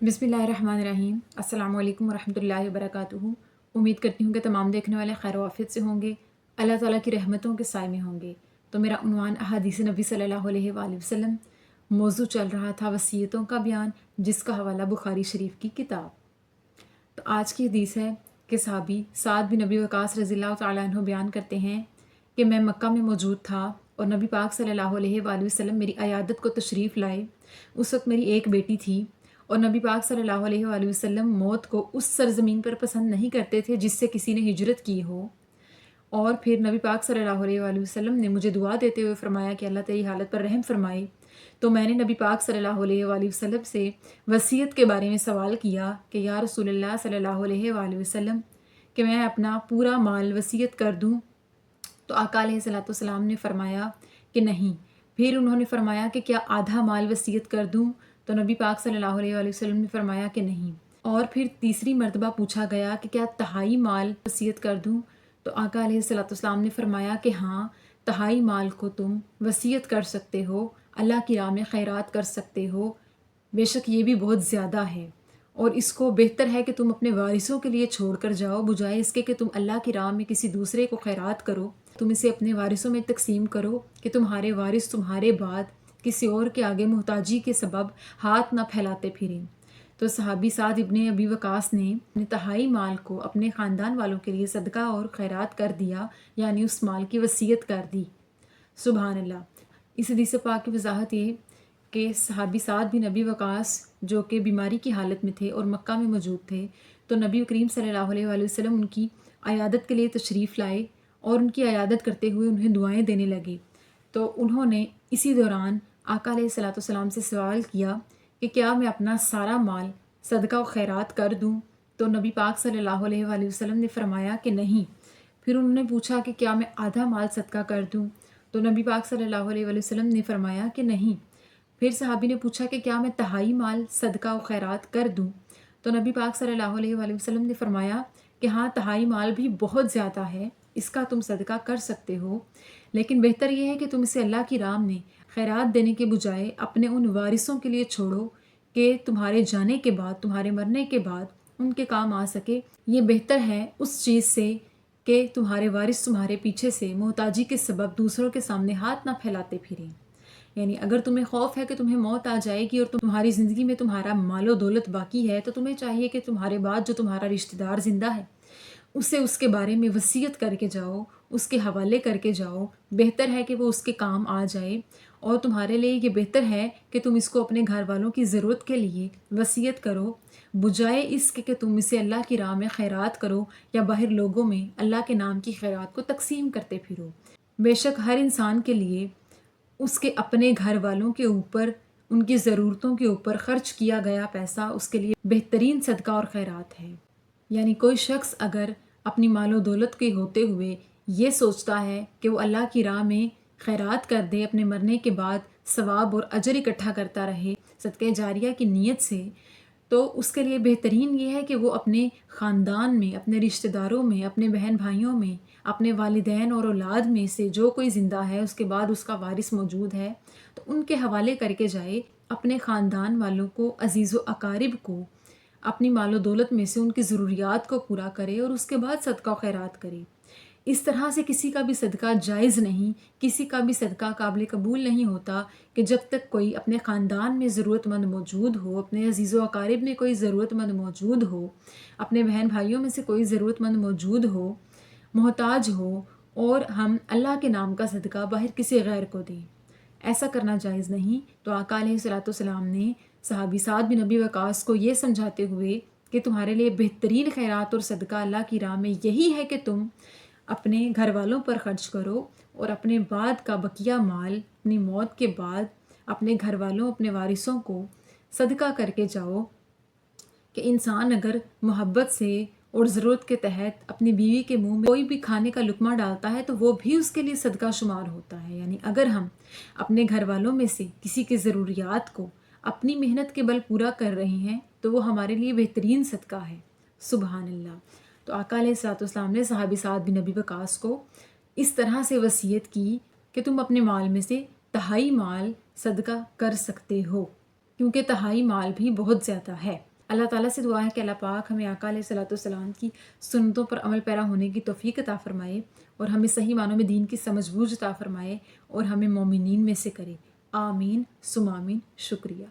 बिस्मिल्लाहिर्रहमानिर्रहीम। अस्सलाम वालेकुम रहमतुल्लाहि वबरकातुहू। उम्मीद करती हूँ कि तमाम देखने वाले खैर वाफियत से होंगे, अल्लाह ताला की रहमतों के साए में होंगे। तो मेरा उन्वान अहादीस नबी सल्लल्लाहु अलैहि वसल्लम मौजू चल रहा था वसीयतों का बयान, जिसका हवाला बुखारी शरीफ की किताब। तो आज की हदीस है कि सहाबी साद बिन नबी वक़ास रज़ियल्लाहु तआला अन्हु बयान करते हैं कि मैं मक्का में मौजूद था और नबी पाक सल्लल्लाहु अलैहि वसल्लम मेरी अयादत को तशरीफ़ लाए। उस वक्त मेरी एक बेटी थी और नबी पाक सल्लल्लाहु अलैहि वसल्लम मौत को उस सरज़मीन पर पसंद नहीं करते थे जिससे किसी ने हिजरत की हो। और फिर नबी पाक सल्लल्लाहु अलैहि वसल्लम ने मुझे दुआ देते हुए फरमाया कि अल्लाह तेरी हालत पर रहम फरमाए। तो मैंने नबी पाक सल्लल्लाहु अलैहि वसल्लम से वसीयत के बारे में सवाल किया कि या रसूलुल्लाह सल्लल्लाहु अलैहि वसल्लम कि मैं अपना पूरा माल वसीयत कर दूं। तो आका अलैहिस्सलाम ने फरमाया कि नहीं। फिर उन्होंने फरमाया कि क्या आधा माल वसीयत कर दूं? तो नबी पाक सल्लल्लाहु अलैहि वसल्लम ने फरमाया कि नहीं। और फिर तीसरी मर्तबा पूछा गया कि क्या तहाई माल वसीयत कर दूं? तो आका अलैहिस्सलाम ने फरमाया कि हाँ, तहाई माल को तुम वसीयत कर सकते हो, अल्लाह की राह में खैरात कर सकते हो, बेशक ये भी बहुत ज़्यादा है और इसको बेहतर है कि तुम अपने वारिसों के लिए छोड़ कर जाओ, बजाय इसके कि तुम अल्लाह की राह में किसी दूसरे को खैरात करो। तुम इसे अपने वारिसों में तकसीम करो कि तुम्हारे वारिस तुम्हारे बाद किसी और के आगे मुहताजी के सबब हाथ ना फैलाते फिरें। तो सहाबी साद इब्ने अबी वकास ने अपने तहाई माल को अपने ख़ानदान वालों के लिए सदका और खैरात कर दिया, यानी उस माल की वसीयत कर दी। सुबहान अल्लाह। इस हदीस पाक की वजाहत ये कि सहाबी साद बिन नबी वकास जो कि बीमारी की हालत में थे और मक्का में मौजूद थे, तो नबी करीम सल्लल्लाहु अलैहि वसल्लम उनकी अयादत के लिए तशरीफ़ लाए और उनकी अयादत करते हुए उन्हें दुआएं देने लगे। तो उन्होंने इसी दौरान आका अलैहिस्सलाम से सवाल किया कि क्या मैं अपना सारा माल सदका और खैरात कर दूं? तो नबी पाक सल्लल्लाहु अलैहि वसल्लम ने फरमाया कि नहीं। फिर उन्होंने पूछा कि क्या मैं आधा माल सदका कर दूं? तो नबी पाक सल्लल्लाहु अलैहि वसल्लम ने फरमाया कि नहीं। फिर सहाबी ने पूछा कि क्या मैं तहाई माल सदका और खैरात कर दूं? तो नबी पाक सल्लल्लाहु अलैहि वसल्लम ने फरमाया कि हाँ, तहाई माल भी बहुत ज़्यादा है, इसका तुम सदका कर सकते हो, लेकिन बेहतर यह है कि तुम इसे अल्लाह की राह में खैरात देने के बजाय अपने उन वारिसों के लिए छोड़ो कि तुम्हारे जाने के बाद, तुम्हारे मरने के बाद उनके काम आ सके। ये बेहतर है उस चीज़ से कि तुम्हारे वारिस तुम्हारे पीछे से मोहताजी के सबब दूसरों के सामने हाथ ना फैलाते फिरें। यानी अगर तुम्हें खौफ है कि तुम्हें मौत आ जाएगी और तुम्हारी ज़िंदगी में तुम्हारा मालो दौलत बाकी है, तो तुम्हें चाहिए कि तुम्हारे बाद जो तुम्हारा रिश्तेदार ज़िंदा है उसे उसके बारे में वसीयत करके जाओ, उसके हवाले करके जाओ। बेहतर है कि वो उसके काम आ जाए और तुम्हारे लिए ये बेहतर है कि तुम इसको अपने घर वालों की ज़रूरत के लिए वसीयत करो, बजाय इसके कि तुम इसे अल्लाह की राह में खैरात करो या बाहर लोगों में अल्लाह के नाम की खैरात को तकसीम करते फिरो। बेशक हर इंसान के लिए उसके अपने घर वालों के ऊपर, उनकी ज़रूरतों के ऊपर ख़र्च किया गया पैसा उसके लिए बेहतरीन सदका और खैरात है। यानी कोई शख्स अगर अपनी मालो दौलत के होते हुए ये सोचता है कि वो अल्लाह की राह में खैरात कर दे, अपने मरने के बाद सवाब और अजर इकट्ठा करता रहे सदक़े जारिया की नीयत से, तो उसके लिए बेहतरीन ये है कि वो अपने ख़ानदान में, अपने रिश्तेदारों में, अपने बहन भाइयों में, अपने वालिदैन और औलाद में से जो कोई ज़िंदा है, उसके बाद उसका वारिस मौजूद है, तो उनके हवाले करके जाए। अपने ख़ानदान वालों को, अज़ीज़ व अकारिब को अपनी मालो दौलत में से उनकी ज़रूरियात को पूरा करे और उसके बाद सदका व खैरात करे। इस तरह से किसी का भी सदका जायज़ नहीं, किसी का भी सदका काबिल कबूल नहीं होता कि जब तक कोई अपने ख़ानदान में ज़रूरतमंद मौजूद हो, अपने अज़ीज़ व अकारिब में कोई ज़रूरतमंद मौजूद हो, अपने बहन भाइयों में से कोई ज़रूरतमंद मौजूद हो, मोहताज हो, और हम अल्लाह के नाम का सदका बाहर किसी गैर को दें। ऐसा करना जायज़ नहीं। तो आका अलैहिस्सलाम ने सहाबी साद बिन नबी वकास को ये समझाते हुए कि तुम्हारे लिए बेहतरीन खैरात और सदका अल्लाह की राह में यही है कि तुम अपने घर वालों पर ख़र्च करो और अपने बाद का बकिया माल अपनी मौत के बाद अपने घर वालों, अपने वारिसों को सदका करके जाओ। कि इंसान अगर मोहब्बत से और ज़रूरत के तहत अपनी बीवी के मुंह में कोई भी खाने का लुक़मा डालता है तो वो भी उसके लिए सदका शुमार होता है। यानी अगर हम अपने घर वालों में से किसी की ज़रूरियात को अपनी मेहनत के बल पूरा कर रहे हैं तो वो हमारे लिए बेहतरीन सदका है। सुबहान अल्लाह। तो आका अलैहिस्सलाम ने सहाबी साद बिन नबी वकास को इस तरह से वसीयत की कि तुम अपने माल में से तहाई माल सदका कर सकते हो, क्योंकि तहाई माल भी बहुत ज़्यादा है। اللہ تعالیٰ سے دعا ہے کہ اللہ پاک ہمیں آقا علیہ الصلوۃ والسلام کی سنتوں پر عمل پیرا ہونے کی توفیق عطا فرمائے، اور ہمیں صحیح معنوں میں دین کی سمجھ بوجھ عطا فرمائے، اور ہمیں مومنین میں سے کرے۔ آمین ثم آمین۔ شکریہ۔